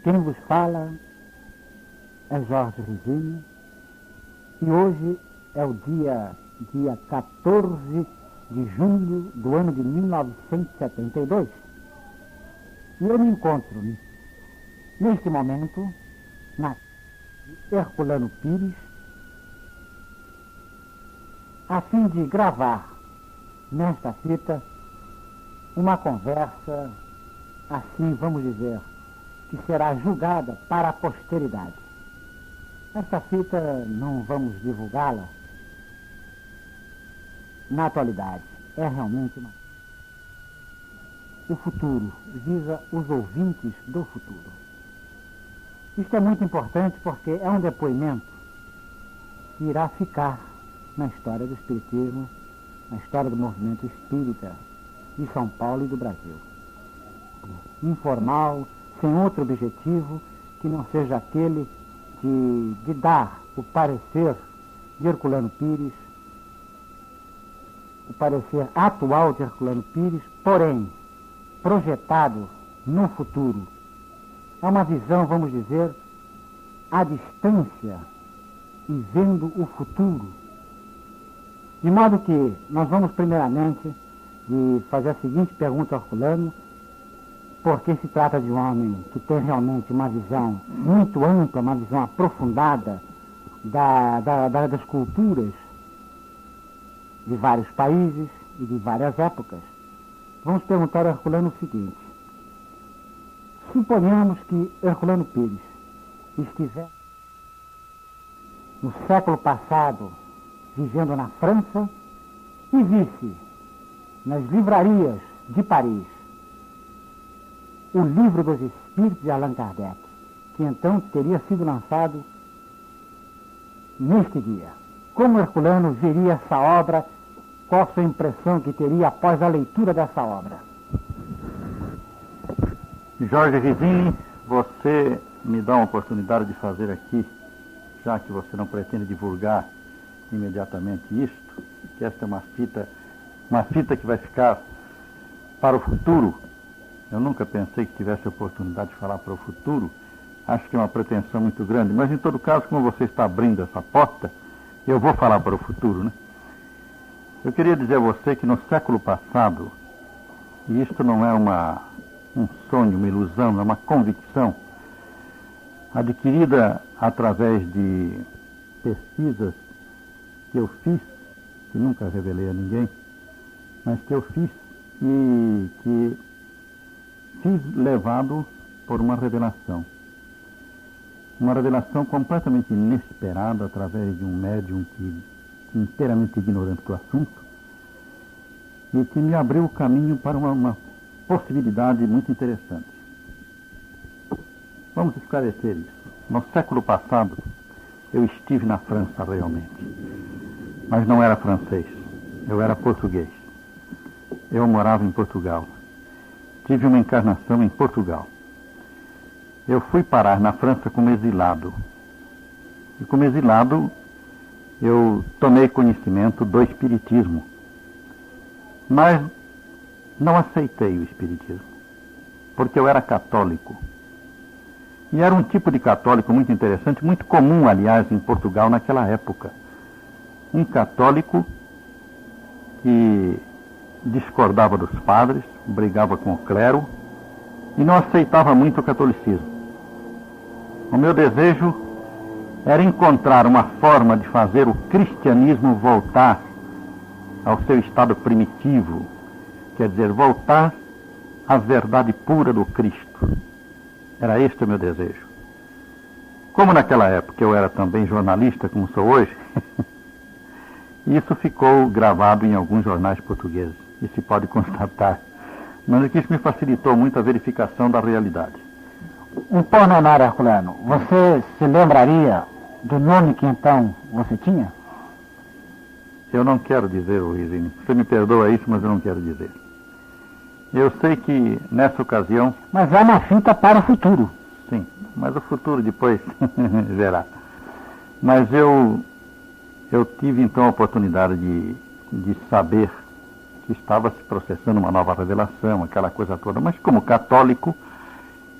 Quem vos fala é Jorge Rizzini e hoje é o dia 14 de julho do ano de 1972 e eu me encontro neste momento na Herculano Pires a fim de gravar nesta fita uma conversa, assim vamos dizer, que será julgada para a posteridade. Esta fita não vamos divulgá-la na atualidade. É realmente o futuro, visa os ouvintes do futuro. Isto é muito importante porque é um depoimento que irá ficar na história do espiritismo, na história do movimento espírita de São Paulo e do Brasil. Informal, sem outro objetivo que não seja aquele de dar o parecer de Herculano Pires, o parecer atual de Herculano Pires, porém projetado no futuro. É uma visão, vamos dizer, à distância e vendo o futuro. De modo que nós vamos primeiramente de fazer a seguinte pergunta ao Herculano: porque se trata de um homem que tem realmente uma visão muito ampla, uma visão aprofundada das culturas de vários países e de várias épocas. Vamos perguntar ao Herculano o seguinte: suponhamos que Herculano Pires estiver no século passado vivendo na França e visse nas livrarias de Paris o Livro dos Espíritos de Allan Kardec, que então teria sido lançado neste dia. Como Herculano veria essa obra? Qual a sua impressão que teria após a leitura dessa obra? Jorge Rizzini, você me dá uma oportunidade de fazer aqui, já que você não pretende divulgar imediatamente isto, que esta é uma fita que vai ficar para o futuro. Eu nunca pensei que tivesse a oportunidade de falar para o futuro. Acho que é uma pretensão muito grande. Mas, em todo caso, como você está abrindo essa porta, eu vou falar para o futuro, né? Eu queria dizer a você que no século passado, e isto não é um sonho, uma ilusão, é uma convicção, adquirida através de pesquisas que eu fiz, que nunca revelei a ninguém, mas que eu fiz e que fiz levado por uma revelação completamente inesperada através de um médium inteiramente ignorante do assunto e que me abriu o caminho para uma possibilidade muito interessante. Vamos esclarecer isso. No século passado eu estive na França realmente, mas não era francês, eu era português. Eu morava em Portugal. Tive uma encarnação em Portugal. Eu fui parar na França como exilado. E como exilado, eu tomei conhecimento do espiritismo. Mas não aceitei o espiritismo, porque eu era católico. E era um tipo de católico muito interessante, muito comum, aliás, em Portugal naquela época. Um católico que discordava dos padres, brigava com o clero e não aceitava muito o catolicismo. O meu desejo era encontrar uma forma de fazer o cristianismo voltar ao seu estado primitivo, quer dizer, voltar à verdade pura do Cristo. Era este o meu desejo. Como naquela época eu era também jornalista, como sou hoje, isso ficou gravado em alguns jornais portugueses. E se pode constatar. Mas isso me facilitou muito a verificação da realidade. Um pormenor, Herculano, você se lembraria do nome que então você tinha? Eu não quero dizer, Rizzini. Você me perdoa isso, mas eu não quero dizer. Eu sei que nessa ocasião... Mas é uma fita para o futuro. Sim, mas o futuro depois verá. Mas eu tive então a oportunidade de saber que estava se processando uma nova revelação, aquela coisa toda, mas como católico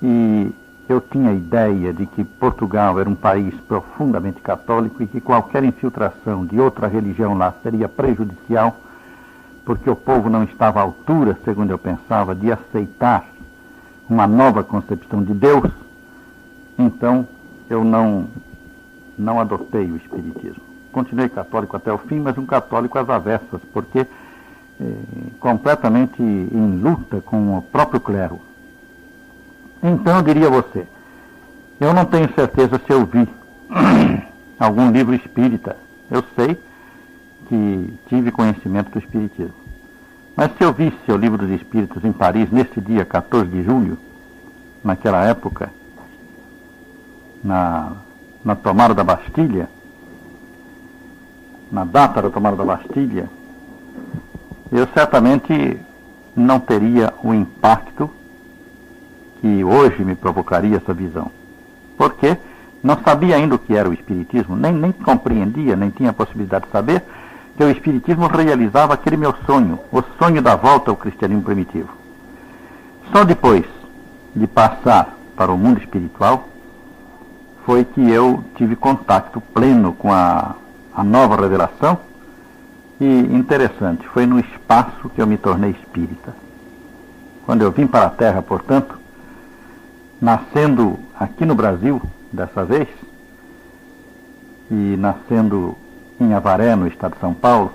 e eu tinha a ideia de que Portugal era um país profundamente católico e que qualquer infiltração de outra religião lá seria prejudicial, porque o povo não estava à altura, segundo eu pensava, de aceitar uma nova concepção de Deus. Então eu não adotei o espiritismo. Continuei católico até o fim, mas um católico às avessas, porque completamente em luta com o próprio clero. Então eu diria a você, eu não tenho certeza se eu vi algum livro espírita. Eu sei que tive conhecimento do espiritismo. Mas se eu visse o livro dos espíritos em Paris, nesse dia 14 de julho, naquela época, na tomada da Bastilha, na data da tomada da Bastilha, eu certamente não teria o impacto que hoje me provocaria essa visão. Porque não sabia ainda o que era o espiritismo, nem compreendia, nem tinha a possibilidade de saber que o espiritismo realizava aquele meu sonho, o sonho da volta ao cristianismo primitivo. Só depois de passar para o mundo espiritual foi que eu tive contato pleno com a nova revelação. E interessante, foi no espaço que eu me tornei espírita. Quando eu vim para a Terra, portanto, nascendo aqui no Brasil, dessa vez, e nascendo em Avaré, no estado de São Paulo,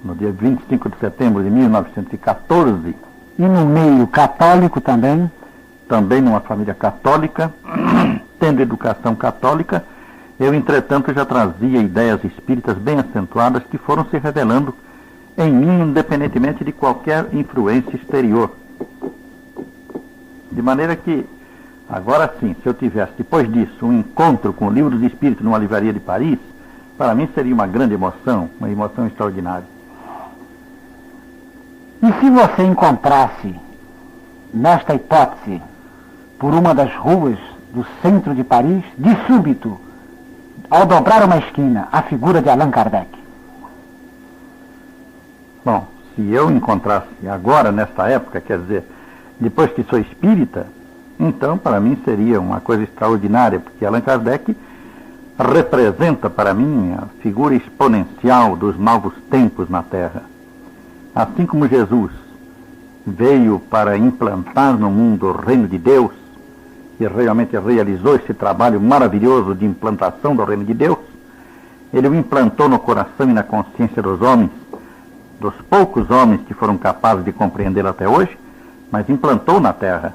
no dia 25 de setembro de 1914. E no meio católico também? Também numa família católica, tendo educação católica, eu, entretanto, já trazia ideias espíritas bem acentuadas que foram se revelando em mim, independentemente de qualquer influência exterior. De maneira que, agora sim, se eu tivesse, depois disso, um encontro com o Livro dos Espíritos numa livraria de Paris, para mim seria uma grande emoção, uma emoção extraordinária. E se você encontrasse, nesta hipótese, por uma das ruas do centro de Paris, de súbito, ao dobrar uma esquina, a figura de Allan Kardec? Bom, se eu encontrasse agora, nesta época, quer dizer, depois que sou espírita, então para mim seria uma coisa extraordinária, porque Allan Kardec representa para mim a figura exponencial dos novos tempos na Terra. Assim como Jesus veio para implantar no mundo o reino de Deus, e realmente realizou esse trabalho maravilhoso de implantação do reino de Deus, ele o implantou no coração e na consciência dos homens, dos poucos homens que foram capazes de compreendê-lo até hoje, mas implantou na Terra.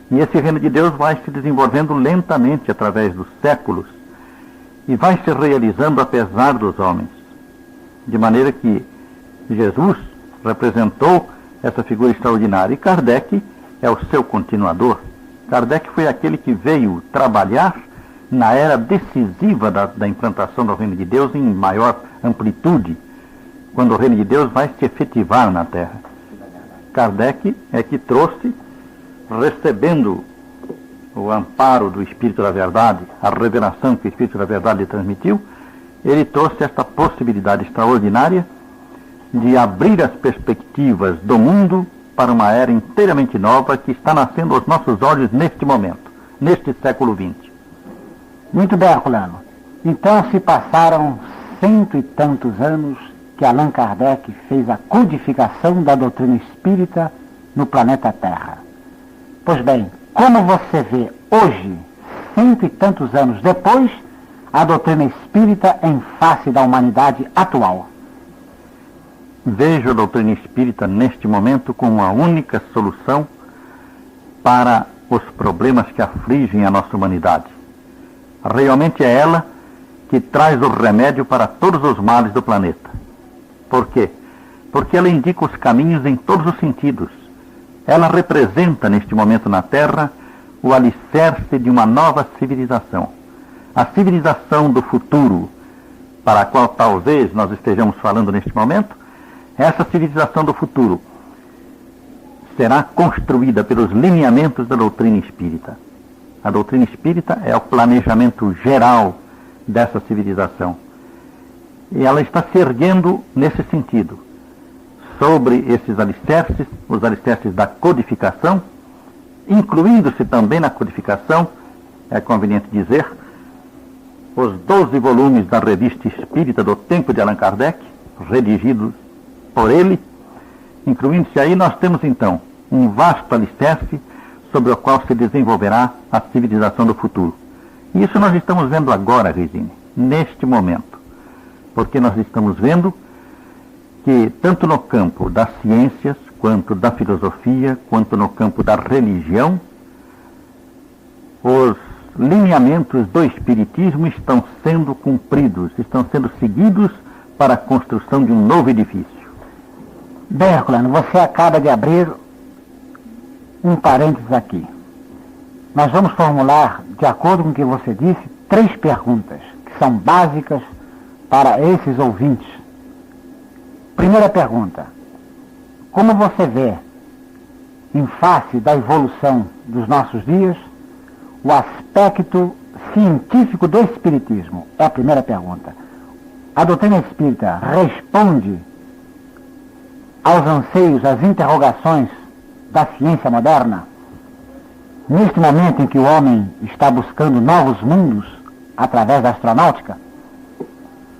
E esse reino de Deus vai se desenvolvendo lentamente através dos séculos e vai se realizando apesar dos homens. De maneira que Jesus representou essa figura extraordinária e Kardec é o seu continuador. Kardec foi aquele que veio trabalhar na era decisiva da implantação do reino de Deus em maior amplitude, quando o reino de Deus vai se efetivar na Terra. Kardec é que trouxe, recebendo o amparo do Espírito da Verdade, a revelação que o Espírito da Verdade lhe transmitiu, ele trouxe esta possibilidade extraordinária de abrir as perspectivas do mundo para uma era inteiramente nova que está nascendo aos nossos olhos neste momento, neste século XX. Muito bem, Herculano. Então se passaram 100 e tantos anos que Allan Kardec fez a codificação da doutrina espírita no planeta Terra. Pois bem, como você vê hoje, 100 e tantos anos depois, a doutrina espírita em face da humanidade atual? Vejo a doutrina espírita neste momento como a única solução para os problemas que afligem a nossa humanidade. Realmente é ela que traz o remédio para todos os males do planeta. Por quê? Porque ela indica os caminhos em todos os sentidos. Ela representa neste momento na Terra o alicerce de uma nova civilização. A civilização do futuro, para a qual talvez nós estejamos falando neste momento, essa civilização do futuro será construída pelos lineamentos da doutrina espírita. A doutrina espírita é o planejamento geral dessa civilização. E ela está se erguendo nesse sentido, sobre esses alicerces, os alicerces da codificação, incluindo-se também na codificação, é conveniente dizer, os 12 volumes da Revista Espírita do Tempo de Allan Kardec, redigidos por ele. Incluindo-se aí, nós temos então um vasto alicerce sobre o qual se desenvolverá a civilização do futuro. E isso nós estamos vendo agora, Regine, neste momento. Porque nós estamos vendo que tanto no campo das ciências, quanto da filosofia, quanto no campo da religião, os lineamentos do Espiritismo estão sendo cumpridos, estão sendo seguidos para a construção de um novo edifício. Bem, Herculano, você acaba de abrir um parênteses aqui. Nós vamos formular, de acordo com o que você disse, 3 perguntas, que são básicas para esses ouvintes. Primeira pergunta: como você vê, em face da evolução dos nossos dias, o aspecto científico do Espiritismo? É a primeira pergunta. A doutrina espírita responde aos anseios, às interrogações da ciência moderna? Neste momento em que o homem está buscando novos mundos através da astronáutica?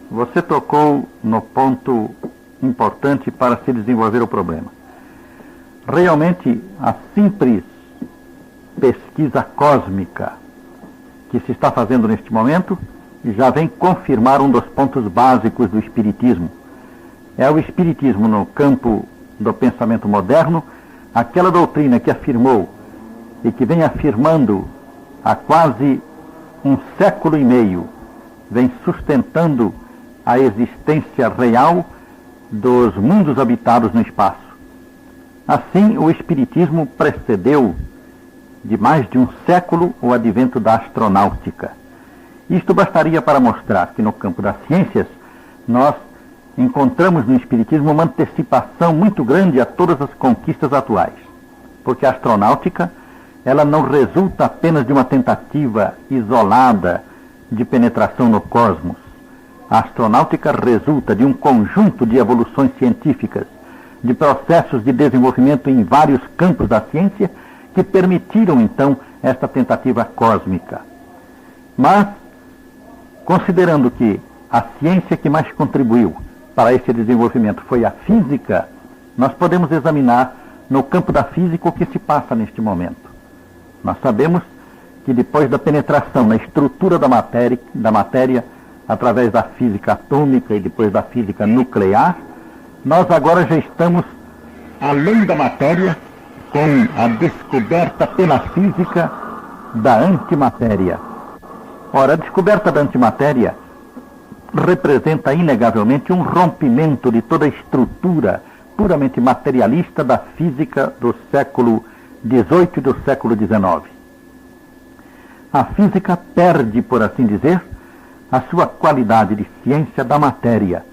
Você tocou no ponto importante para se desenvolver o problema. Realmente, a simples pesquisa cósmica que se está fazendo neste momento já vem confirmar um dos pontos básicos do Espiritismo. É o Espiritismo no campo do pensamento moderno, aquela doutrina que afirmou e que vem afirmando há quase um século e meio, vem sustentando a existência real dos mundos habitados no espaço. Assim, o Espiritismo precedeu de mais de um século o advento da astronáutica. Isto bastaria para mostrar que no campo das ciências nós encontramos no Espiritismo uma antecipação muito grande a todas as conquistas atuais. Porque a astronáutica, ela não resulta apenas de uma tentativa isolada de penetração no cosmos. A astronáutica resulta de um conjunto de evoluções científicas, de processos de desenvolvimento em vários campos da ciência que permitiram, então, esta tentativa cósmica. Mas, considerando que a ciência que mais contribuiu para esse desenvolvimento foi a física, nós podemos examinar no campo da física o que se passa neste momento. Nós sabemos que depois da penetração na estrutura da matéria através da física atômica e depois da física nuclear, nós agora já estamos além da matéria com a descoberta pela física da antimatéria. Ora, a descoberta da antimatéria representa inegavelmente um rompimento de toda a estrutura puramente materialista da física do século XVIII e do século XIX. A física perde, por assim dizer, a sua qualidade de ciência da matéria,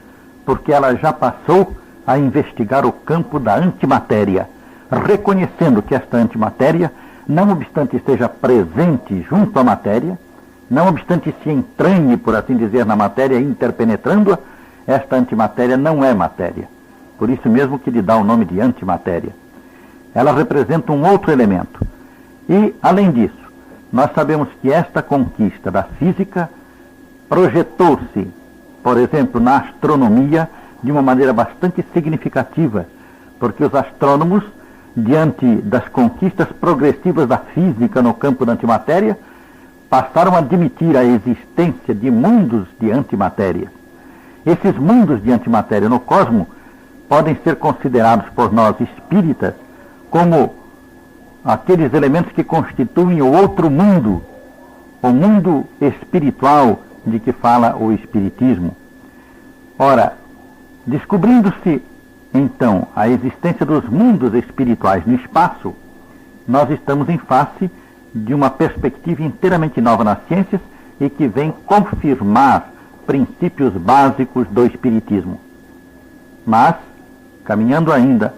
porque ela já passou a investigar o campo da antimatéria, reconhecendo que esta antimatéria, não obstante esteja presente junto à matéria, não obstante se entranhe, por assim dizer, na matéria, interpenetrando-a, esta antimatéria não é matéria. Por isso mesmo que lhe dá o nome de antimatéria. Ela representa um outro elemento. E, além disso, nós sabemos que esta conquista da física projetou-se, por exemplo, na astronomia, de uma maneira bastante significativa, porque os astrônomos, diante das conquistas progressivas da física no campo da antimatéria, passaram a admitir a existência de mundos de antimatéria. Esses mundos de antimatéria no cosmos podem ser considerados por nós espíritas como aqueles elementos que constituem o outro mundo, o mundo espiritual de que fala o Espiritismo. Ora, descobrindo-se então a existência dos mundos espirituais no espaço, nós estamos em face de uma perspectiva inteiramente nova nas ciências e que vem confirmar princípios básicos do Espiritismo. Mas, caminhando ainda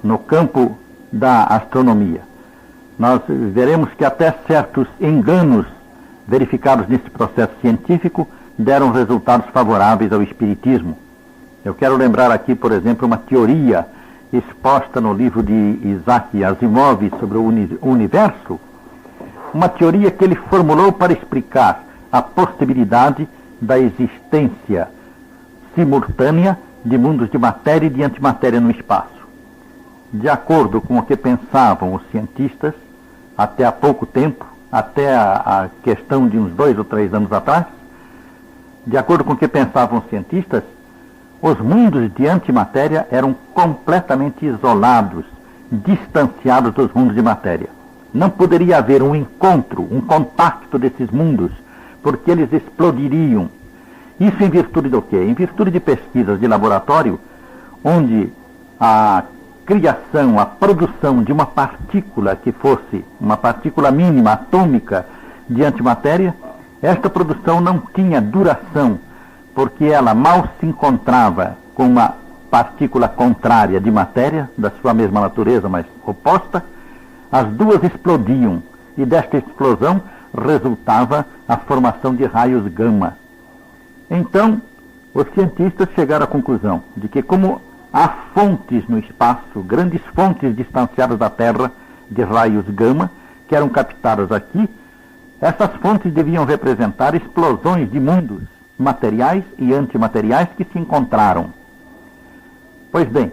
no campo da astronomia, nós veremos que até certos enganos verificados nesse processo científico deram resultados favoráveis ao Espiritismo. Eu quero lembrar aqui, por exemplo, uma teoria exposta no livro de Isaac Asimov sobre o universo, uma teoria que ele formulou para explicar a possibilidade da existência simultânea de mundos de matéria e de antimatéria no espaço. De acordo com o que pensavam os cientistas, até há pouco tempo, até a questão de uns 2 ou 3 anos atrás, de acordo com o que pensavam os cientistas, os mundos de antimatéria eram completamente isolados, distanciados dos mundos de matéria. Não poderia haver um encontro, um contato desses mundos, porque eles explodiriam. Isso em virtude do quê? Em virtude de pesquisas de laboratório, onde a criação, a produção de uma partícula que fosse uma partícula mínima, atômica, de antimatéria, esta produção não tinha duração, porque ela mal se encontrava com uma partícula contrária de matéria, da sua mesma natureza, mas oposta. As duas explodiam, e desta explosão resultava a formação de raios gama. Então, os cientistas chegaram à conclusão de que, como há fontes no espaço, grandes fontes distanciadas da Terra de raios gama, que eram captados aqui, essas fontes deviam representar explosões de mundos materiais e antimateriais que se encontraram. Pois bem,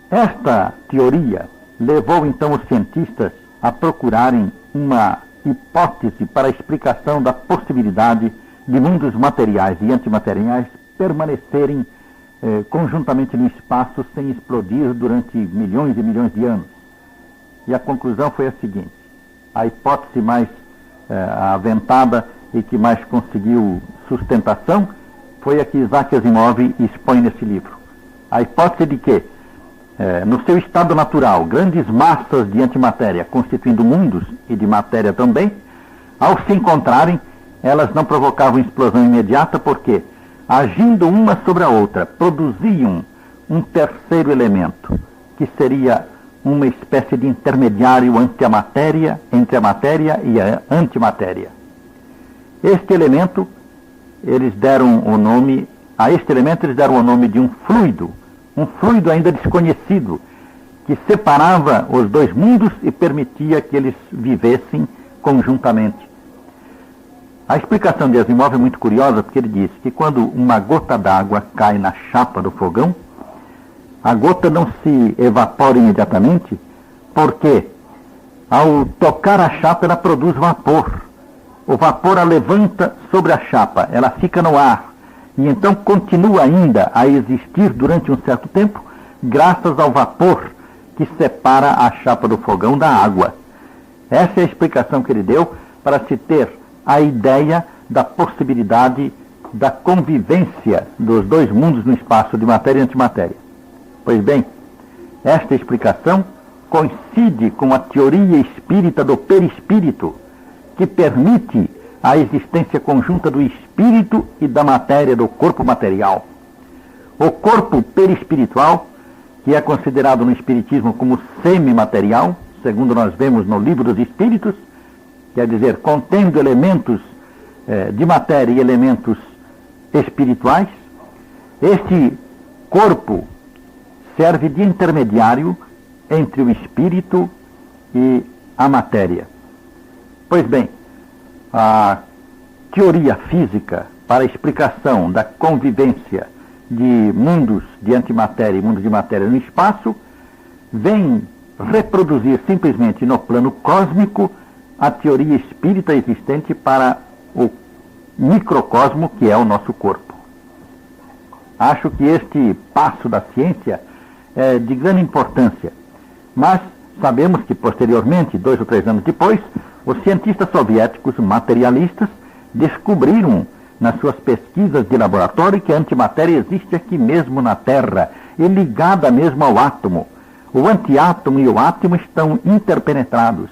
esta teoria levou então os cientistas a procurarem uma hipótese para a explicação da possibilidade de mundos materiais e antimateriais permanecerem conjuntamente no espaço sem explodir durante milhões e milhões de anos. E a conclusão foi a seguinte: a hipótese mais aventada e que mais conseguiu sustentação foi a que Isaac Asimov expõe nesse livro. A hipótese de que, no seu estado natural, grandes massas de antimatéria constituindo mundos e de matéria também, ao se encontrarem, elas não provocavam explosão imediata porque, agindo uma sobre a outra, produziam um terceiro elemento, que seria uma espécie de intermediário entre a matéria e a antimatéria. Este elemento, eles deram o nome de um fluido ainda desconhecido, que separava os dois mundos e permitia que eles vivessem conjuntamente. A explicação de Asimov é muito curiosa, porque ele diz que quando uma gota d'água cai na chapa do fogão, a gota não se evapora imediatamente, porque ao tocar a chapa ela produz vapor. O vapor a levanta sobre a chapa, ela fica no ar, e então continua ainda a existir durante um certo tempo, graças ao vapor que separa a chapa do fogão da água. Essa é a explicação que ele deu para se ter a ideia da possibilidade da convivência dos dois mundos no espaço de matéria e antimatéria. Pois bem, esta explicação coincide com a teoria espírita do perispírito, que permite a existência conjunta do espírito e da matéria do corpo material. O corpo perispiritual, que é considerado no espiritismo como semimaterial, segundo nós vemos no Livro dos Espíritos, quer dizer, contendo elementos de matéria e elementos espirituais, este corpo serve de intermediário entre o espírito e a matéria. Pois bem, a teoria física para a explicação da convivência de mundos de antimatéria e mundos de matéria no espaço vem reproduzir simplesmente no plano cósmico a teoria espírita existente para o microcosmo que é o nosso corpo. Acho que este passo da ciência é de grande importância, mas sabemos que posteriormente, 2 ou 3 anos depois, os cientistas soviéticos materialistas descobriram nas suas pesquisas de laboratório que a antimatéria existe aqui mesmo na Terra e ligada mesmo ao átomo. O antiátomo e o átomo estão interpenetrados.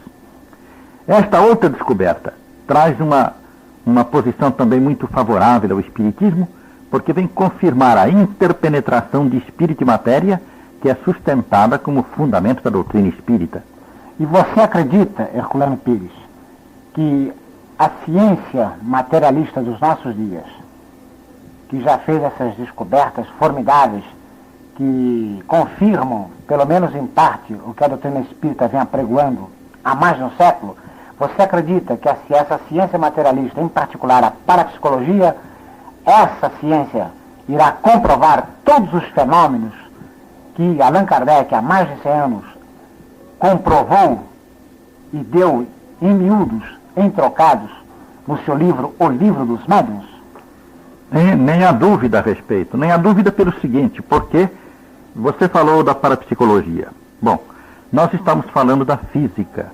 Esta outra descoberta traz uma posição também muito favorável ao espiritismo, porque vem confirmar a interpenetração de espírito e matéria, que é sustentada como fundamento da doutrina espírita. E você acredita, Herculano Pires, que a ciência materialista dos nossos dias, que já fez essas descobertas formidáveis que confirmam, pelo menos em parte, o que a doutrina espírita vem apregoando há mais de um século, você acredita que essa ciência materialista, em particular a parapsicologia, essa ciência irá comprovar todos os fenômenos que Allan Kardec, há mais de 100 anos, comprovou e deu em miúdos, em trocados, no seu livro O Livro dos Médiuns? Nem há dúvida a respeito, nem há dúvida pelo seguinte, porque você falou da parapsicologia. Bom, nós estamos falando da física.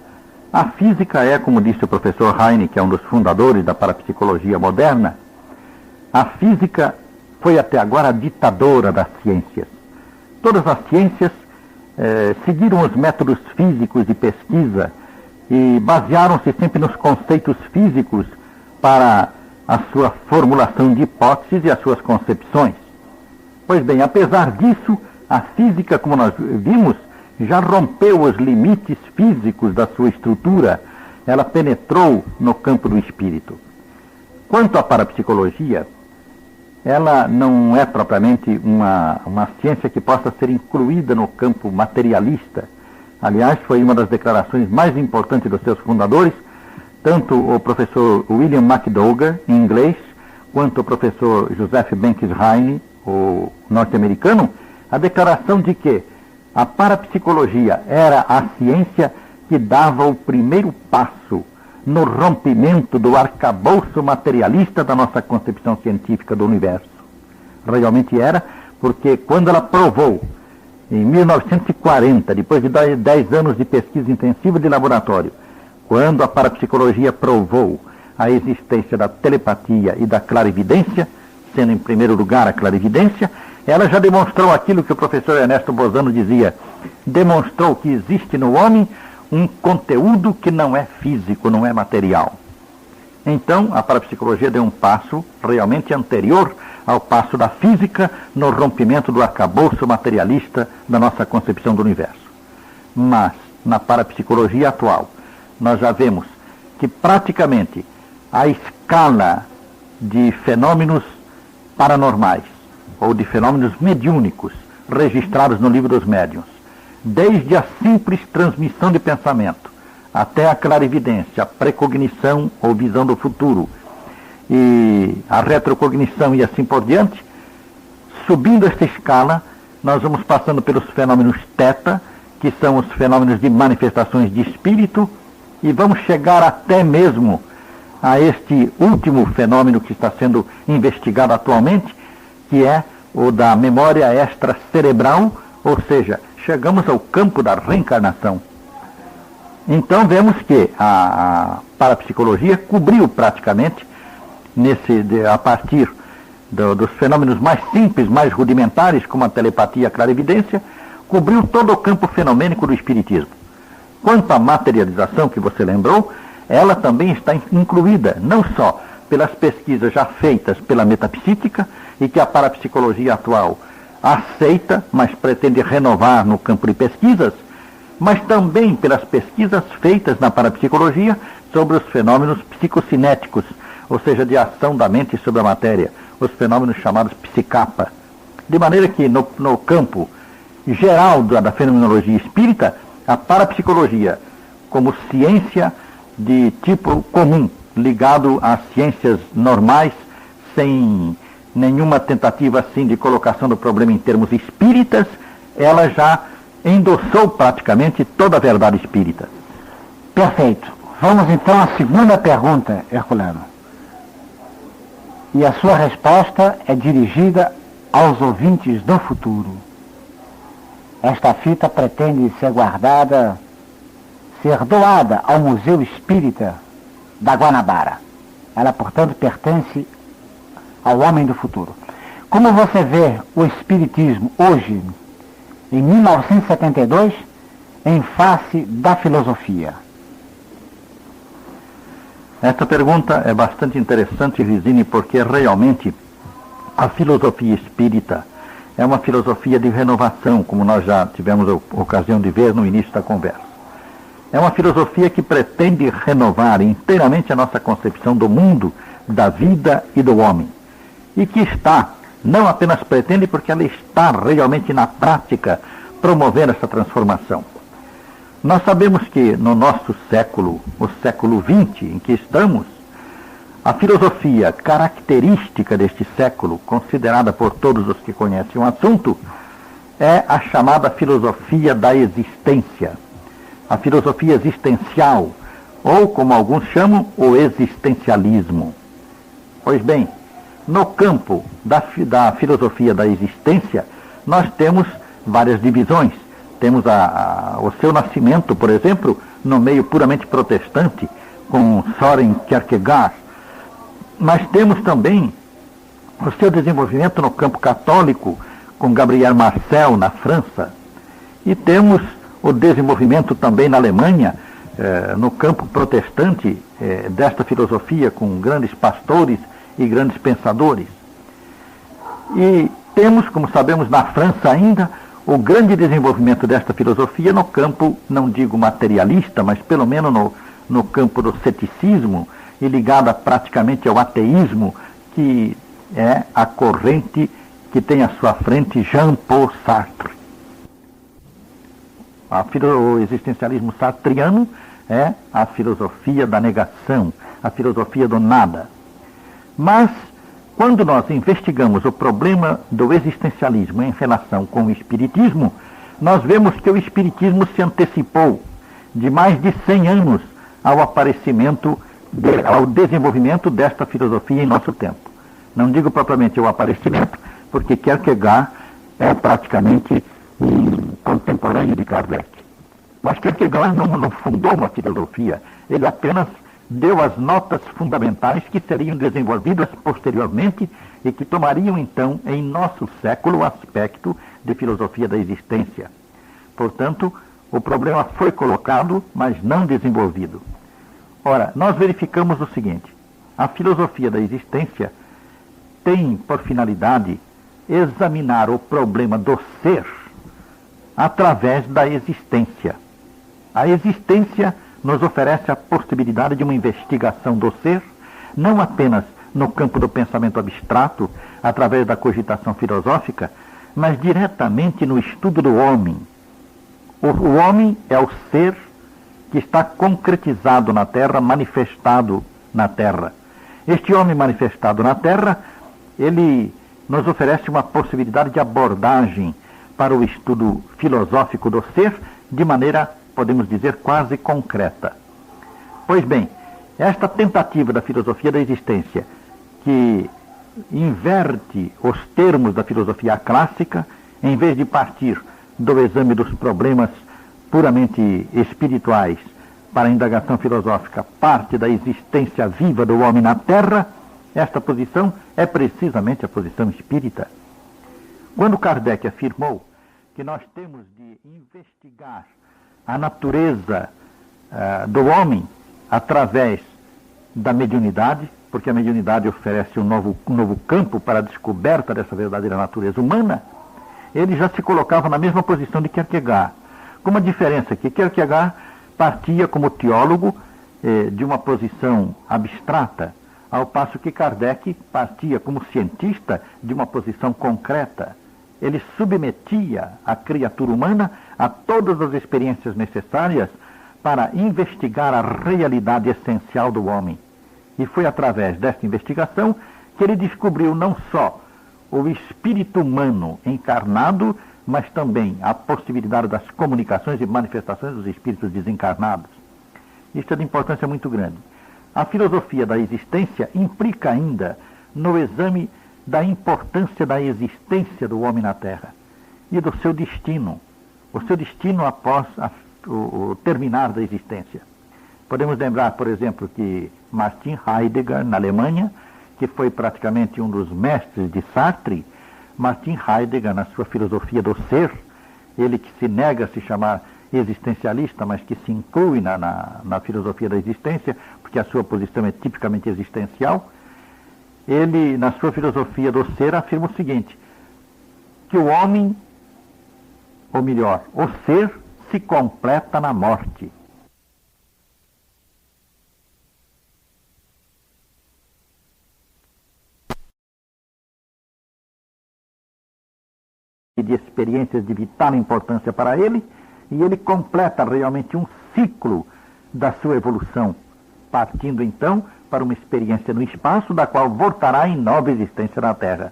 A física é, como disse o professor Heine, que é um dos fundadores da parapsicologia moderna, a física foi até agora a ditadora das ciências. Todas as ciências seguiram os métodos físicos de pesquisa e basearam-se sempre nos conceitos físicos para a sua formulação de hipóteses e as suas concepções. Pois bem, apesar disso, a física, como nós vimos, já rompeu os limites físicos da sua estrutura, ela penetrou no campo do espírito. Quanto à parapsicologia, ela não é propriamente uma ciência que possa ser incluída no campo materialista. Aliás, foi uma das declarações mais importantes dos seus fundadores, tanto o professor William McDougall, em inglês, quanto o professor Joseph Banks Heine, o norte-americano, a declaração de que a parapsicologia era a ciência que dava o primeiro passo no rompimento do arcabouço materialista da nossa concepção científica do universo. Realmente era, porque quando ela provou, em 1940, depois de 10 anos de pesquisa intensiva de laboratório, quando a parapsicologia provou a existência da telepatia e da clarividência, sendo em primeiro lugar a clarividência, ela já demonstrou aquilo que o professor Ernesto Bozano dizia, demonstrou que existe no homem um conteúdo que não é físico, não é material. Então, a parapsicologia deu um passo realmente anterior ao passo da física no rompimento do arcabouço materialista da nossa concepção do universo. Mas, na parapsicologia atual, nós já vemos que praticamente a escala de fenômenos paranormais ou de fenômenos mediúnicos registrados no Livro dos Médiuns, desde a simples transmissão de pensamento até a clarividência, a precognição ou visão do futuro e a retrocognição e assim por diante, subindo esta escala, nós vamos passando pelos fenômenos teta, que são os fenômenos de manifestações de espírito, e vamos chegar até mesmo a este último fenômeno que está sendo investigado atualmente, que é o da memória extracerebral, ou seja, chegamos ao campo da reencarnação. Então vemos que a parapsicologia cobriu praticamente, a partir dos fenômenos mais simples, mais rudimentares, como a telepatia e a clarividência, cobriu todo o campo fenomênico do espiritismo. Quanto à materialização que você lembrou, ela também está incluída, não só pelas pesquisas já feitas pela metapsíquica, e que a parapsicologia atual aceita, mas pretende renovar no campo de pesquisas, mas também pelas pesquisas feitas na parapsicologia sobre os fenômenos psicocinéticos, ou seja, de ação da mente sobre a matéria, os fenômenos chamados psicapa. De maneira que no campo geral da fenomenologia espírita, a parapsicologia, como ciência de tipo comum, ligado às ciências normais, sem nenhuma tentativa assim de colocação do problema em termos espíritas, ela já endossou praticamente toda a verdade espírita. Perfeito. Vamos então à segunda pergunta, Herculano. E a sua resposta é dirigida aos ouvintes do futuro. Esta fita pretende ser guardada, ser doada ao Museu Espírita da Guanabara. Ela, portanto, pertence ao homem do futuro. Como você vê o Espiritismo hoje, em 1972, em face da filosofia? Esta pergunta é bastante interessante, Risine, porque realmente a filosofia espírita é uma filosofia de renovação, como nós já tivemos a ocasião de ver no início da conversa. É uma filosofia que pretende renovar inteiramente a nossa concepção do mundo, da vida e do homem, e que está Não apenas pretende, porque ela está realmente na prática promovendo essa transformação. Nós sabemos que no nosso século, o século XX em que estamos, a filosofia característica deste século, considerada por todos os que conhecem o assunto, é a chamada filosofia da existência, a filosofia existencial, ou como alguns chamam, o existencialismo. Pois bem, no campo da filosofia da existência, nós temos várias divisões. Temos o seu nascimento, por exemplo, no meio puramente protestante, com Søren Kierkegaard, mas temos também o seu desenvolvimento no campo católico, com Gabriel Marcel, na França, e temos o desenvolvimento também na Alemanha, no campo protestante, desta filosofia, com grandes pastores e grandes pensadores. E temos, como sabemos, na França ainda, o grande desenvolvimento desta filosofia no campo, não digo materialista, mas pelo menos no campo do ceticismo, e ligada praticamente ao ateísmo, que é a corrente que tem à sua frente Jean-Paul Sartre. O existencialismo sartriano é a filosofia da negação, a filosofia do nada. Mas, quando nós investigamos o problema do existencialismo em relação com o espiritismo, nós vemos que o espiritismo se antecipou de mais de 100 anos ao aparecimento, ao desenvolvimento desta filosofia em nosso tempo. Não digo propriamente o aparecimento, porque Kierkegaard é praticamente um contemporâneo de Kardec. Mas Kierkegaard não fundou uma filosofia, ele apenas deu as notas fundamentais que seriam desenvolvidas posteriormente e que tomariam então em nosso século o aspecto de filosofia da existência. Portanto, o problema foi colocado, mas não desenvolvido. Ora, nós verificamos o seguinte: a filosofia da existência tem por finalidade examinar o problema do ser através da existência. A existência nos oferece a possibilidade de uma investigação do ser, não apenas no campo do pensamento abstrato, através da cogitação filosófica, mas diretamente no estudo do homem. O homem é o ser que está concretizado na Terra, manifestado na Terra. Este homem manifestado na Terra, ele nos oferece uma possibilidade de abordagem para o estudo filosófico do ser, de maneira, podemos dizer, quase concreta. Pois bem, esta tentativa da filosofia da existência, que inverte os termos da filosofia clássica, em vez de partir do exame dos problemas puramente espirituais para a indagação filosófica, parte da existência viva do homem na Terra, esta posição é precisamente a posição espírita. Quando Kardec afirmou que nós temos de investigar a natureza do homem através da mediunidade, porque a mediunidade oferece um novo campo para a descoberta dessa verdadeira natureza humana, ele já se colocava na mesma posição de Kierkegaard, com uma diferença que Kierkegaard partia como teólogo de uma posição abstrata, ao passo que Kardec partia como cientista de uma posição concreta. Ele submetia a criatura humana a todas as experiências necessárias para investigar a realidade essencial do homem. E foi através desta investigação que ele descobriu não só o espírito humano encarnado, mas também a possibilidade das comunicações e manifestações dos espíritos desencarnados. Isto é de importância muito grande. A filosofia da existência implica ainda no exame da importância da existência do homem na Terra e do seu destino, o seu destino após o terminar da existência. Podemos lembrar, por exemplo, que Martin Heidegger, na Alemanha, que foi praticamente um dos mestres de Sartre, Martin Heidegger, na sua filosofia do ser, ele que se nega a se chamar existencialista, mas que se inclui na filosofia da existência, porque a sua posição é tipicamente existencial, ele, na sua filosofia do ser, afirma o seguinte: que o homem, ou melhor, o ser, se completa na morte. de experiências de vital importância para ele, e ele completa realmente um ciclo da sua evolução, partindo então para uma experiência no espaço, da qual voltará em nova existência na Terra.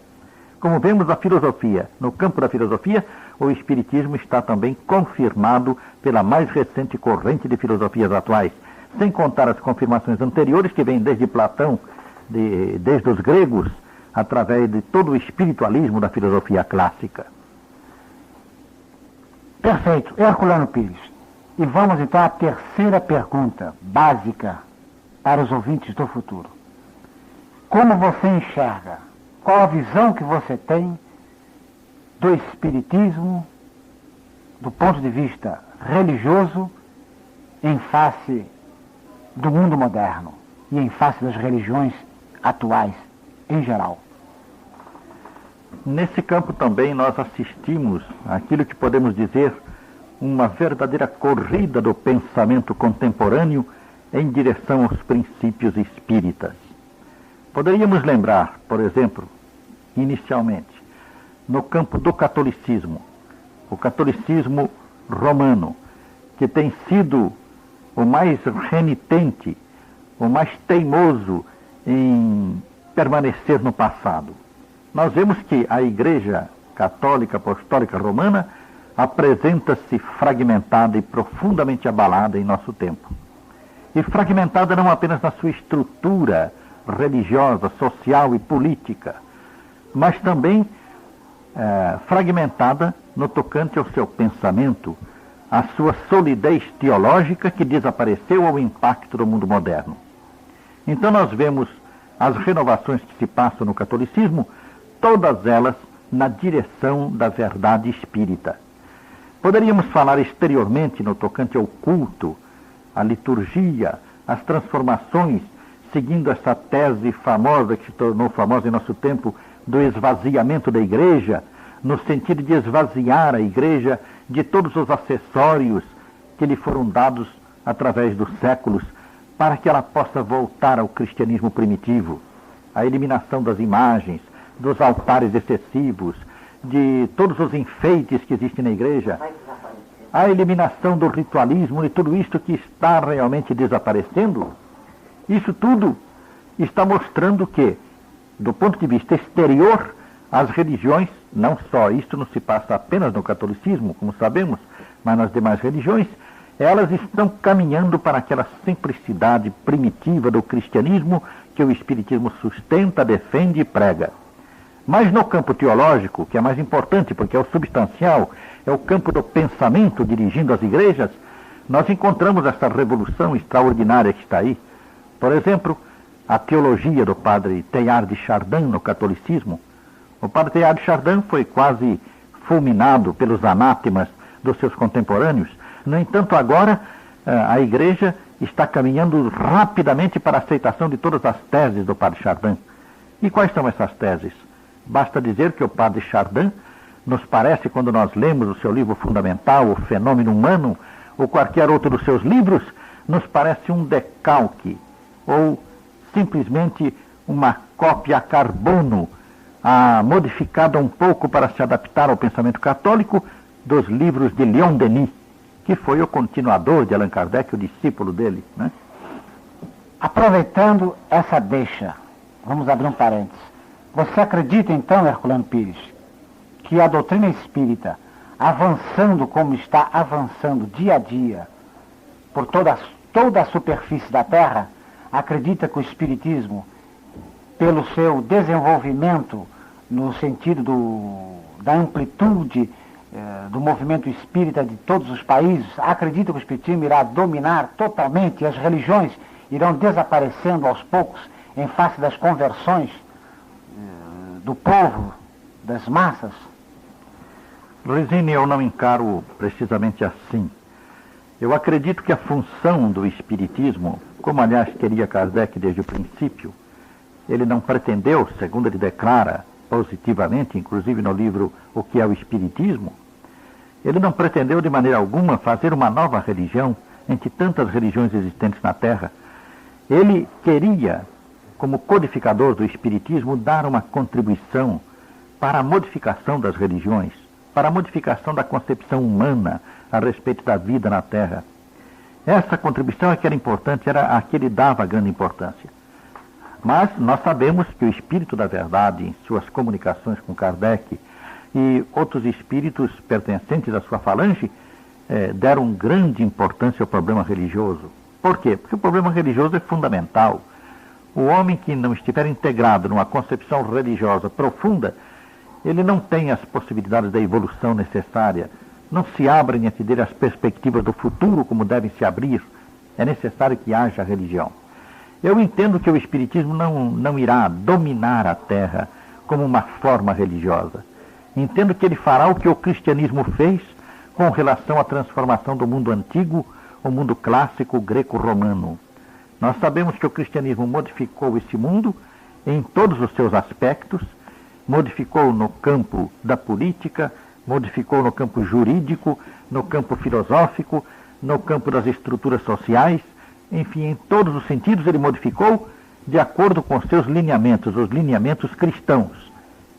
Como vemos, a filosofia, no campo da filosofia, o Espiritismo está também confirmado pela mais recente corrente de filosofias atuais, sem contar as confirmações anteriores que vêm desde Platão, desde os gregos, através de todo o espiritualismo da filosofia clássica. Perfeito. Herculano Pires. E vamos então à terceira pergunta, básica, para os ouvintes do futuro. Como você enxerga? Qual a visão que você tem do Espiritismo, do ponto de vista religioso, em face do mundo moderno e em face das religiões atuais, em geral? Nesse campo também nós assistimos àquilo que podemos dizer uma verdadeira corrida do pensamento contemporâneo em direção aos princípios espíritas. Poderíamos lembrar, por exemplo, inicialmente, no campo do catolicismo, o catolicismo romano, que tem sido o mais renitente, o mais teimoso em permanecer no passado. Nós vemos que a Igreja Católica Apostólica Romana apresenta-se fragmentada e profundamente abalada em nosso tempo. E fragmentada não apenas na sua estrutura religiosa, social e política, mas também fragmentada no tocante ao seu pensamento, à sua solidez teológica que desapareceu ao impacto do mundo moderno. Então nós vemos as renovações que se passam no catolicismo, todas elas na direção da verdade espírita. Poderíamos falar exteriormente no tocante ao culto, à liturgia, às transformações, seguindo essa tese famosa, que se tornou famosa em nosso tempo, do esvaziamento da igreja, no sentido de esvaziar a igreja de todos os acessórios que lhe foram dados através dos séculos, para que ela possa voltar ao cristianismo primitivo. A eliminação das imagens, dos altares excessivos, de todos os enfeites que existem na igreja, a eliminação do ritualismo e tudo isto que está realmente desaparecendo. Isso tudo está mostrando que, do ponto de vista exterior, as religiões, não só isto não se passa apenas no catolicismo, como sabemos, mas nas demais religiões, elas estão caminhando para aquela simplicidade primitiva do cristianismo que o Espiritismo sustenta, defende e prega. Mas no campo teológico, que é mais importante porque é o substancial, é o campo do pensamento dirigindo as igrejas, nós encontramos essa revolução extraordinária que está aí. Por exemplo, a teologia do padre Teilhard de Chardin no catolicismo. O padre Teilhard de Chardin foi quase fulminado pelos anátemas dos seus contemporâneos. No entanto, agora a igreja está caminhando rapidamente para a aceitação de todas as teses do padre Chardin. E quais são essas teses? Basta dizer que o padre Chardin nos parece, quando nós lemos o seu livro fundamental, O Fenômeno Humano, ou qualquer outro dos seus livros, nos parece um decalque, ou simplesmente uma cópia a carbono, modificada um pouco para se adaptar ao pensamento católico, dos livros de Leon Denis, que foi o continuador de Allan Kardec, o discípulo dele, né? Aproveitando essa deixa, vamos abrir um parênteses. Você acredita então, Herculano Pires, que a doutrina espírita, avançando como está avançando dia a dia, por toda a superfície da Terra, acredita que o espiritismo, pelo seu desenvolvimento no sentido da amplitude do movimento espírita de todos os países, acredita que o espiritismo irá dominar totalmente e as religiões irão desaparecendo aos poucos em face das conversões do povo, das massas? Luizine, eu não encaro precisamente assim. Eu acredito que a função do espiritismo, como aliás queria Kardec desde o princípio, ele não pretendeu, segundo ele declara positivamente, inclusive no livro O que é o Espiritismo, ele não pretendeu de maneira alguma fazer uma nova religião entre tantas religiões existentes na Terra. Ele queria, como codificador do Espiritismo, dar uma contribuição para a modificação das religiões, para a modificação da concepção humana a respeito da vida na Terra. Essa contribuição é que era importante, era a que ele dava grande importância. Mas nós sabemos que o Espírito da Verdade, em suas comunicações com Kardec e outros espíritos pertencentes à sua falange, deram grande importância ao problema religioso. Por quê? Porque o problema religioso é fundamental. O homem que não estiver integrado numa concepção religiosa profunda, ele não tem as possibilidades da evolução necessária, não se abrem diante dele as perspectivas do futuro como devem se abrir. É necessário que haja religião. Eu entendo que o Espiritismo não irá dominar a Terra como uma forma religiosa. Entendo que ele fará o que o cristianismo fez com relação à transformação do mundo antigo, o mundo clássico greco-romano. Nós sabemos que o cristianismo modificou esse mundo em todos os seus aspectos, modificou no campo da política, modificou no campo jurídico, no campo filosófico, no campo das estruturas sociais, enfim, em todos os sentidos ele modificou de acordo com os seus lineamentos, os lineamentos cristãos.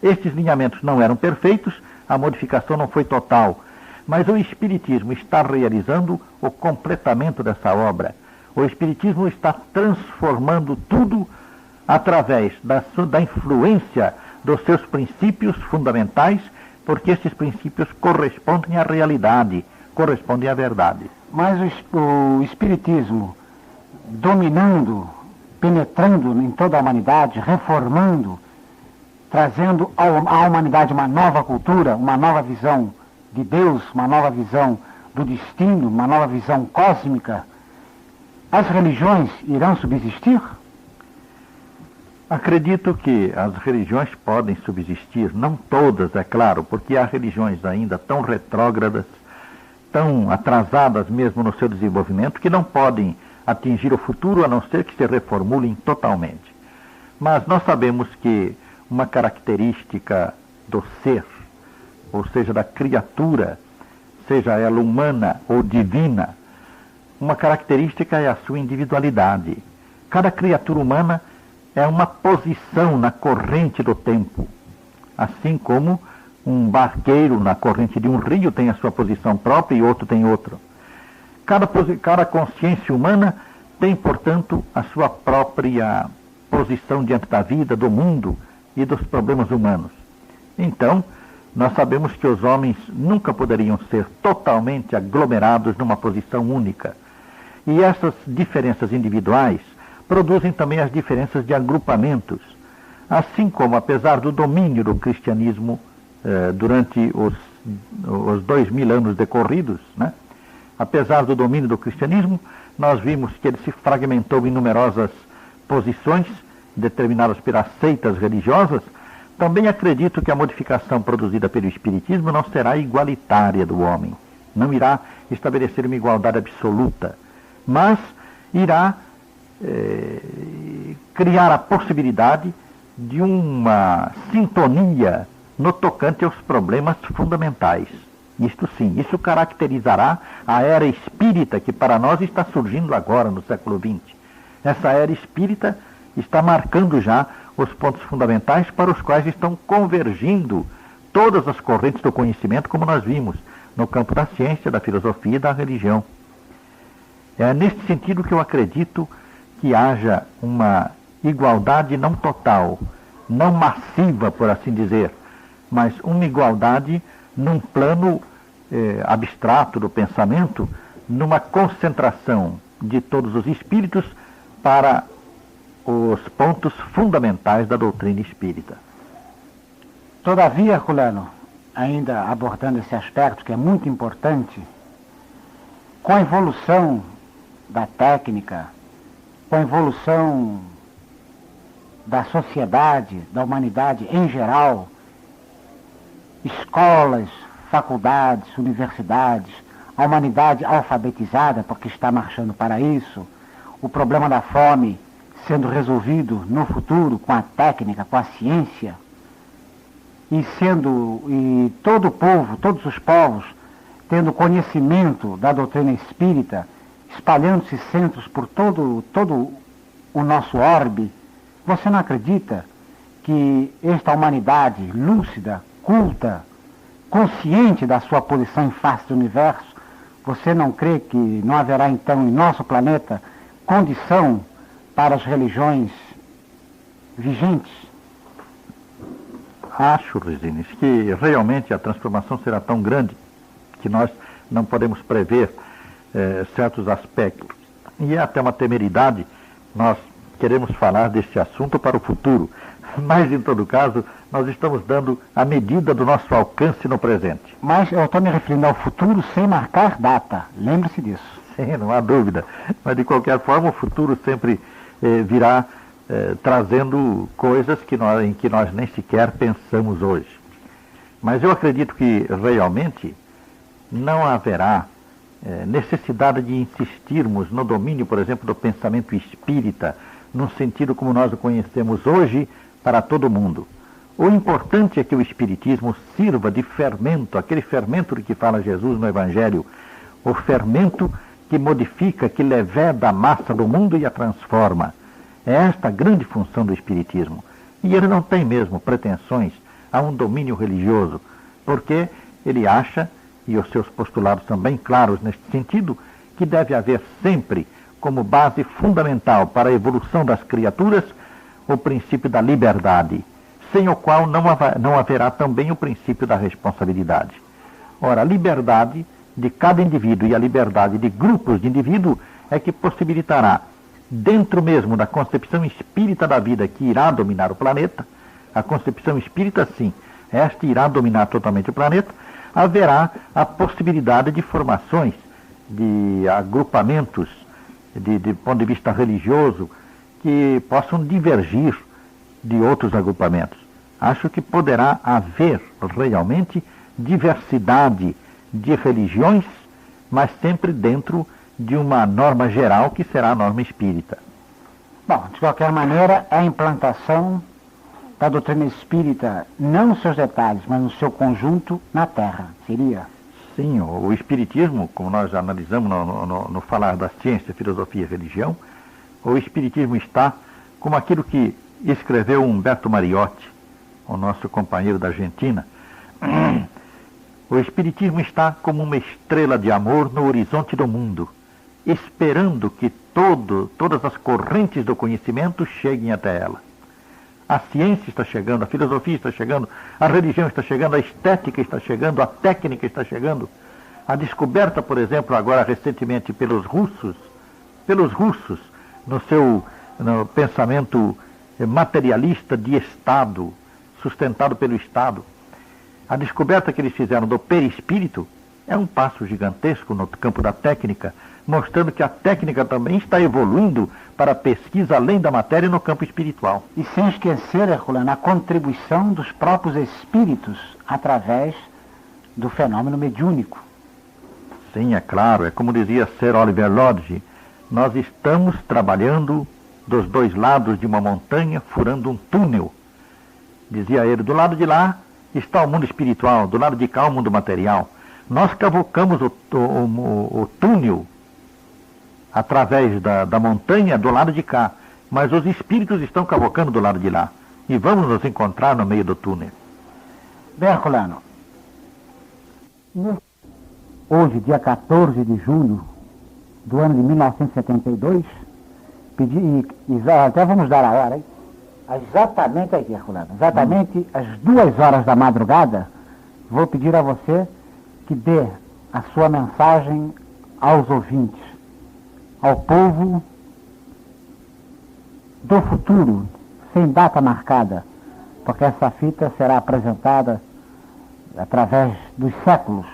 Estes lineamentos não eram perfeitos, a modificação não foi total, mas o Espiritismo está realizando o completamento dessa obra. O Espiritismo está transformando tudo através da influência dos seus princípios fundamentais, porque esses princípios correspondem à realidade, correspondem à verdade. Mas o Espiritismo, dominando, penetrando em toda a humanidade, reformando, trazendo à humanidade uma nova cultura, uma nova visão de Deus, uma nova visão do destino, uma nova visão cósmica, as religiões irão subsistir? Acredito que as religiões podem subsistir, não todas, é claro, porque há religiões ainda tão retrógradas, tão atrasadas mesmo no seu desenvolvimento, que não podem atingir o futuro a não ser que se reformulem totalmente. Mas nós sabemos que uma característica do ser, ou seja, da criatura, seja ela humana ou divina, uma característica é a sua individualidade. Cada criatura humana é uma posição na corrente do tempo, assim como um barqueiro na corrente de um rio tem a sua posição própria e outro tem outra. Cada consciência humana tem, portanto, a sua própria posição diante da vida, do mundo e dos problemas humanos. Então, nós sabemos que os homens nunca poderiam ser totalmente aglomerados numa posição única. E essas diferenças individuais produzem também as diferenças de agrupamentos. Assim como, apesar do domínio do cristianismo durante os 2000 anos decorridos, né? Apesar do domínio do cristianismo, nós vimos que ele se fragmentou em numerosas posições, determinadas pelas seitas religiosas. Também acredito que a modificação produzida pelo Espiritismo não será igualitária do homem. Não irá estabelecer uma igualdade absoluta, mas irá criar a possibilidade de uma sintonia no tocante aos problemas fundamentais. Isto sim, isso caracterizará a era espírita que para nós está surgindo agora no século XX. Essa era espírita está marcando já os pontos fundamentais para os quais estão convergindo todas as correntes do conhecimento, como nós vimos no campo da ciência, da filosofia e da religião. É nesse sentido que eu acredito que haja uma igualdade não total, não massiva, por assim dizer, mas uma igualdade num plano abstrato do pensamento, numa concentração de todos os espíritos para os pontos fundamentais da doutrina espírita. Todavia, Herculano, ainda abordando esse aspecto que é muito importante, com a evolução da técnica, com a evolução da sociedade, da humanidade em geral, escolas, faculdades, universidades, a humanidade alfabetizada, porque está marchando para isso, o problema da fome sendo resolvido no futuro com a técnica, com a ciência, e todo o povo, todos os povos, tendo conhecimento da doutrina espírita, espalhando-se centros por todo o nosso orbe, você não acredita que esta humanidade lúcida, culta, consciente da sua posição em face do universo, você não crê que não haverá então em nosso planeta condição para as religiões vigentes? Acho, Resines, que realmente a transformação será tão grande que nós não podemos prever certos aspectos. E é até uma temeridade nós queremos falar deste assunto para o futuro. Mas, em todo caso, nós estamos dando a medida do nosso alcance no presente. Mas eu estou me referindo ao futuro sem marcar data. Lembre-se disso. Sim, não há dúvida. Mas, de qualquer forma, o futuro sempre virá trazendo coisas em que nós nem sequer pensamos hoje. Mas eu acredito que, realmente, não haverá necessidade de insistirmos no domínio, por exemplo, do pensamento espírita, no sentido como nós o conhecemos hoje, para todo mundo. O importante é que o Espiritismo sirva de fermento, aquele fermento de que fala Jesus no Evangelho, o fermento que modifica, que leveda a massa do mundo e a transforma. É esta a grande função do Espiritismo. E ele não tem mesmo pretensões a um domínio religioso, porque ele acha, e os seus postulados são bem claros neste sentido, que deve haver sempre, como base fundamental para a evolução das criaturas, o princípio da liberdade, sem o qual não haverá também o princípio da responsabilidade. Ora, a liberdade de cada indivíduo e a liberdade de grupos de indivíduos é que possibilitará, dentro mesmo da concepção espírita da vida que irá dominar o planeta, a concepção espírita, sim, esta irá dominar totalmente o planeta, haverá a possibilidade de formações, de agrupamentos, de ponto de vista religioso, que possam divergir de outros agrupamentos. Acho que poderá haver realmente diversidade de religiões, mas sempre dentro de uma norma geral que será a norma espírita. Bom, de qualquer maneira, a implantação da doutrina espírita, não nos seus detalhes, mas no seu conjunto, na Terra, seria? Sim, o Espiritismo, como nós já analisamos no falar da ciência, filosofia e religião, o Espiritismo está como aquilo que escreveu Humberto Mariotti, o nosso companheiro da Argentina. O Espiritismo está como uma estrela de amor no horizonte do mundo, esperando que todas as correntes do conhecimento cheguem até ela. A ciência está chegando, a filosofia está chegando, a religião está chegando, a estética está chegando, a técnica está chegando. A descoberta, por exemplo, agora recentemente pelos russos, no pensamento materialista de Estado, sustentado pelo Estado. A descoberta que eles fizeram do perispírito é um passo gigantesco no campo da técnica, mostrando que a técnica também está evoluindo para a pesquisa além da matéria no campo espiritual. E sem esquecer, Herculano, a contribuição dos próprios espíritos através do fenômeno mediúnico. Sim, é claro, é como dizia Sir Oliver Lodge, nós estamos trabalhando dos dois lados de uma montanha, furando um túnel. Dizia ele, do lado de lá está o mundo espiritual, do lado de cá o mundo material. Nós cavocamos o túnel através da montanha do lado de cá, mas os espíritos estão cavocando do lado de lá. E vamos nos encontrar no meio do túnel. Bem, Herculano, hoje, dia 14 de julho do ano de 1972, até vamos dar a hora, hein? Exatamente aqui, Herculano, exatamente às 2h da madrugada, vou pedir a você que dê a sua mensagem aos ouvintes, ao povo do futuro, sem data marcada, porque essa fita será apresentada através dos séculos.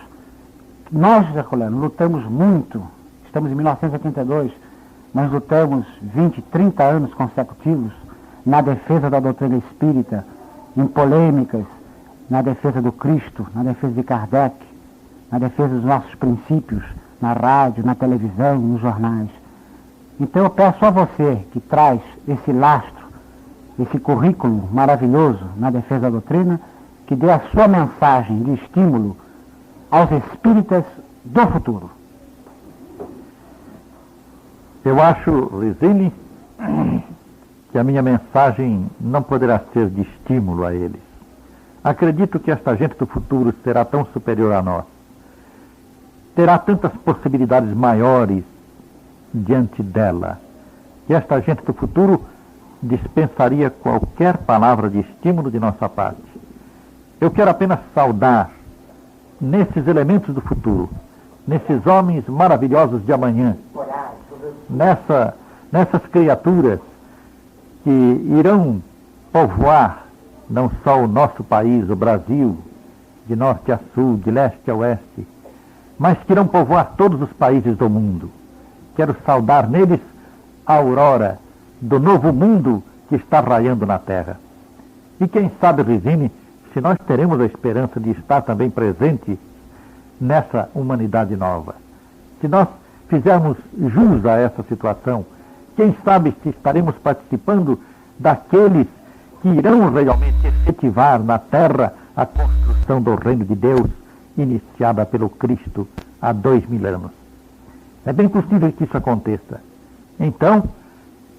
Nós, Herculano, lutamos muito, estamos em 1982, mas lutamos 20, 30 anos consecutivos na defesa da doutrina espírita, em polêmicas, na defesa do Cristo, na defesa de Kardec, na defesa dos nossos princípios, na rádio, na televisão, nos jornais. Então eu peço a você que traz esse lastro, esse currículo maravilhoso na defesa da doutrina, que dê a sua mensagem de estímulo aos espíritas do futuro. Eu acho, Resine, que a minha mensagem não poderá ser de estímulo a eles. Acredito que esta gente do futuro será tão superior a nós. Terá tantas possibilidades maiores diante dela, que esta gente do futuro dispensaria qualquer palavra de estímulo de nossa parte. Eu quero apenas saudar, nesses elementos do futuro, nesses homens maravilhosos de amanhã, nessas criaturas que irão povoar não só o nosso país, o Brasil, de norte a sul, de leste a oeste, mas que irão povoar todos os países do mundo. Quero saudar neles a aurora do novo mundo que está raiando na terra. E quem sabe, Rizine, se nós teremos a esperança de estar também presente nessa humanidade nova. Se nós fizermos jus a essa situação, quem sabe se estaremos participando daqueles que irão realmente efetivar na terra a construção do reino de Deus, iniciada pelo Cristo há 2000 anos. É bem possível que isso aconteça. Então,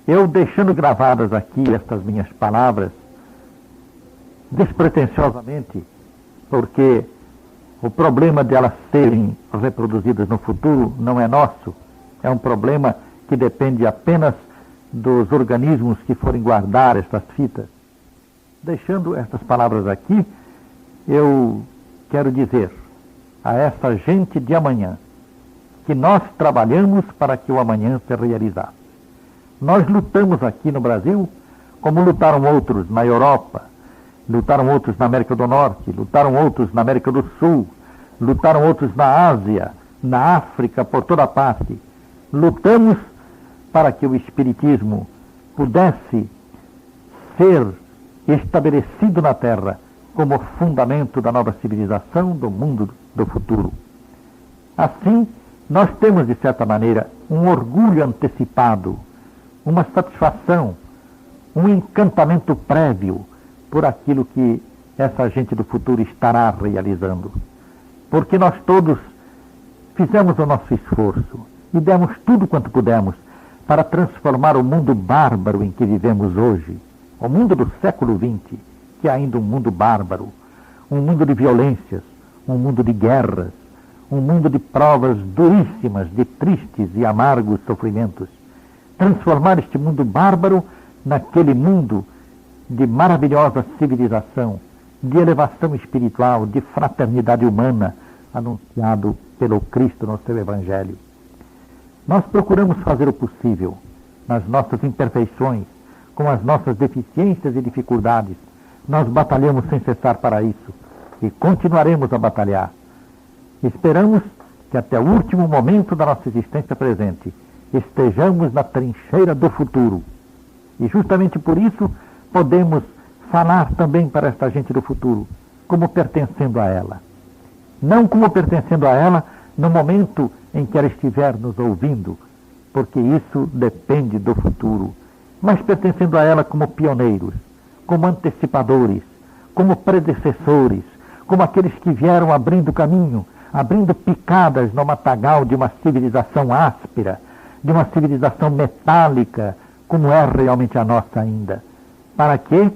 eu deixando gravadas aqui estas minhas palavras, despretensiosamente, porque o problema de elas serem reproduzidas no futuro não é nosso, é um problema que depende apenas dos organismos que forem guardar estas fitas. Deixando estas palavras aqui, eu quero dizer a essa gente de amanhã que nós trabalhamos para que o amanhã se realizasse. Nós lutamos aqui no Brasil como lutaram outros na Europa, lutaram outros na América do Norte, lutaram outros na América do Sul, lutaram outros na Ásia, na África, por toda parte. Lutamos para que o Espiritismo pudesse ser estabelecido na Terra como fundamento da nova civilização do mundo do futuro. Assim, nós temos, de certa maneira, um orgulho antecipado, uma satisfação, um encantamento prévio por aquilo que essa gente do futuro estará realizando. Porque nós todos fizemos o nosso esforço e demos tudo quanto pudemos para transformar o mundo bárbaro em que vivemos hoje, o mundo do século XX, que é ainda um mundo bárbaro, um mundo de violências, um mundo de guerras, um mundo de provas duríssimas, de tristes e amargos sofrimentos. Transformar este mundo bárbaro naquele mundo de maravilhosa civilização, de elevação espiritual, de fraternidade humana, anunciado pelo Cristo no seu Evangelho. Nós procuramos fazer o possível, nas nossas imperfeições, com as nossas deficiências e dificuldades. Nós batalhamos sem cessar para isso e continuaremos a batalhar. Esperamos que até o último momento da nossa existência presente estejamos na trincheira do futuro. E justamente por isso podemos falar também para esta gente do futuro como pertencendo a ela. Não como pertencendo a ela no momento em que ela estiver nos ouvindo, porque isso depende do futuro, mas pertencendo a ela como pioneiros, como antecipadores, como predecessores, como aqueles que vieram abrindo caminho, abrindo picadas no matagal de uma civilização áspera, de uma civilização metálica, como é realmente a nossa ainda, para que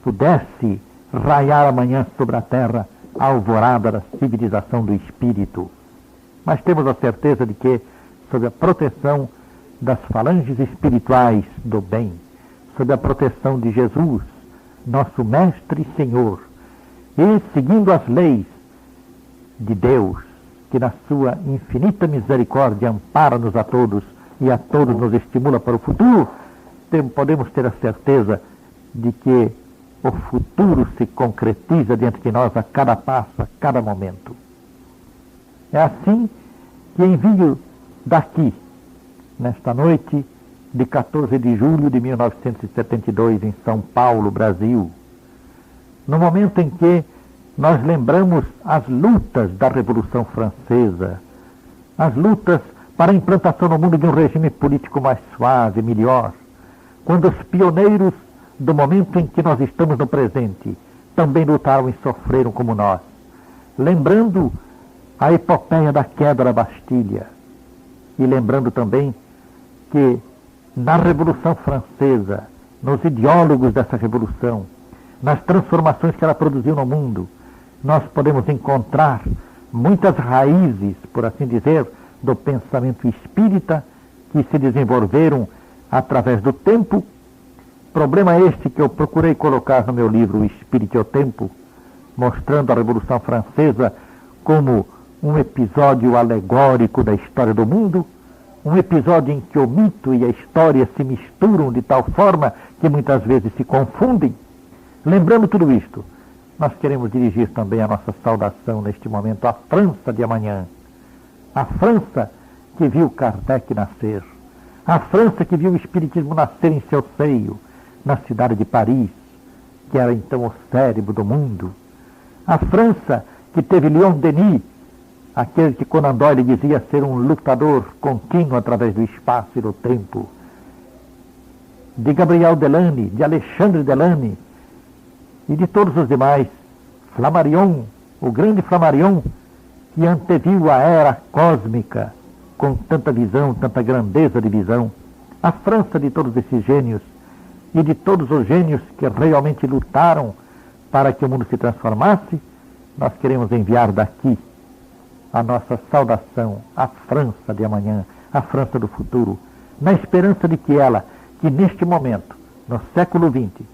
pudesse raiar amanhã sobre a terra a alvorada da civilização do espírito. Mas temos a certeza de que, sob a proteção das falanges espirituais do bem, sob a proteção de Jesus, nosso Mestre e Senhor, e seguindo as leis de Deus, que na sua infinita misericórdia ampara-nos a todos e a todos nos estimula para o futuro, podemos ter a certeza de que o futuro se concretiza diante de nós a cada passo, a cada momento. É assim que envio daqui, nesta noite de 14 de julho de 1972, em São Paulo, Brasil, no momento em que nós lembramos as lutas da Revolução Francesa, as lutas para a implantação no mundo de um regime político mais suave, melhor, quando os pioneiros do momento em que nós estamos no presente também lutaram e sofreram como nós, lembrando a epopeia da queda da Bastilha e lembrando também que na Revolução Francesa, nos ideólogos dessa revolução, nas transformações que ela produziu no mundo, nós podemos encontrar muitas raízes, por assim dizer, do pensamento espírita que se desenvolveram através do tempo. Problema este que eu procurei colocar no meu livro O Espírito e o Tempo, mostrando a Revolução Francesa como um episódio alegórico da história do mundo, um episódio em que o mito e a história se misturam de tal forma que muitas vezes se confundem. Lembrando tudo isto, nós queremos dirigir também a nossa saudação neste momento à França de amanhã. A França que viu Kardec nascer. A França que viu o Espiritismo nascer em seu seio, na cidade de Paris, que era então o cérebro do mundo. A França que teve Leon Denis, aquele que Conan Doyle dizia ser um lutador contínuo através do espaço e do tempo. De Gabriel Delany, de Alexandre Delany, e de todos os demais. Flammarion, o grande Flammarion, que anteviu a era cósmica com tanta visão, tanta grandeza de visão. A França de todos esses gênios e de todos os gênios que realmente lutaram para que o mundo se transformasse, nós queremos enviar daqui a nossa saudação à França de amanhã, à França do futuro, na esperança de que ela, que neste momento, no século XX,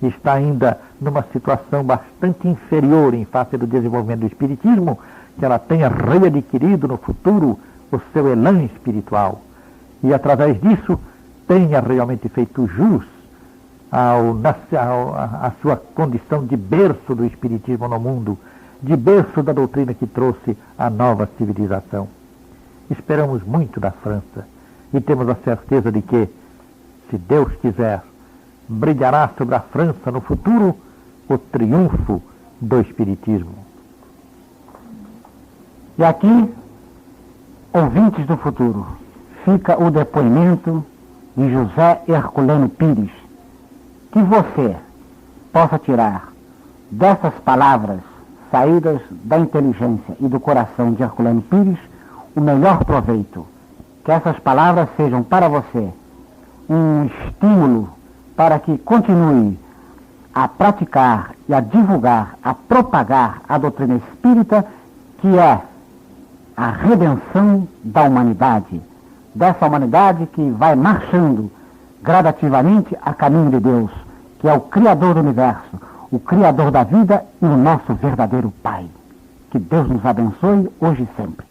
está ainda numa situação bastante inferior em face do desenvolvimento do Espiritismo, que ela tenha readquirido no futuro o seu elan espiritual e, através disso, tenha realmente feito jus à sua condição de berço do Espiritismo no mundo, de berço da doutrina que trouxe a nova civilização. Esperamos muito da França e temos a certeza de que, se Deus quiser, brilhará sobre a França no futuro o triunfo do Espiritismo. E aqui, ouvintes do futuro, fica o depoimento de José Herculano Pires, que você possa tirar dessas palavras saídas da inteligência e do coração de Herculano Pires o melhor proveito. Que essas palavras sejam para você um estímulo para que continue a praticar e a divulgar, a propagar a doutrina espírita, que é a redenção da humanidade, dessa humanidade que vai marchando gradativamente a caminho de Deus, que é o Criador do Universo, o Criador da vida e o nosso verdadeiro Pai. Que Deus nos abençoe hoje e sempre.